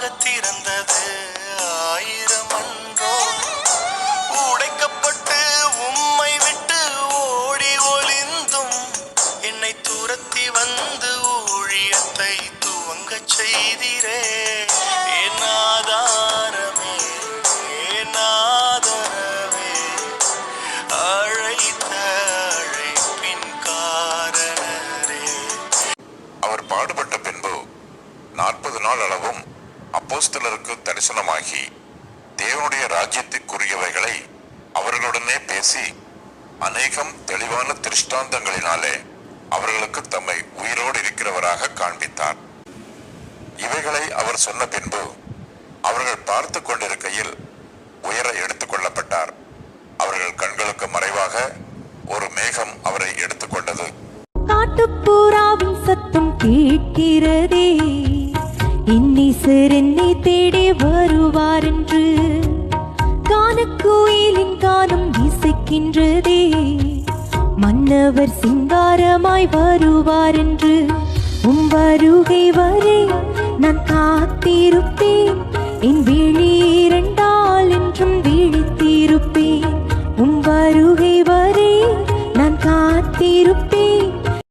உனக்காக திறந்தது ஆயிரம் அன்றோ, உடைக்கப்பட்டு உம்மை விட்டு ஓடி ஒளிந்தும் என்னை துரத்தி வந்து ஊழியத்தை துவங்கச் செய்திரே. என் ஆதாரமே, என் ஆதரவே, அழைத்த அழைப்பின் காரணரே. அவர் பாடுபட்ட பின்பு 40 நாள் அளவும் அப்போஸ்தலருக்கு தரிசனமாகி தேவனுடைய ராஜ்யத்திற்குரியவைகளை அவர்களுடனே பேசி அநேகம் தெளிவான திருஷ்டாந்தங்களினாலே அவர்களுக்கு தம்மை உயிரோடு இருக்கிறவராக காண்பித்தார். இவைகளை அவர் சொன்ன பின்பு அவர்கள் பார்த்து கொண்டிருக்கையில் உயர எடுத்துக் கொள்ளப்பட்டார். அவர்கள் கண்களுக்கு மறைவாக ஒரு மேகம் அவரை எடுத்துக்கொண்டது. காட்டுப்புறாவின் சத்தம் கேட்கிறதே, இன்னிசர் என்னை தேடி வருவார் என்று. கானக்குயிலின் கானம் இசைக்கின்றதே, மன்னவர் சிங்காரமாய் வருவார் என்று. வருகை வரை நான் காத்திருப்பேன், என் விழி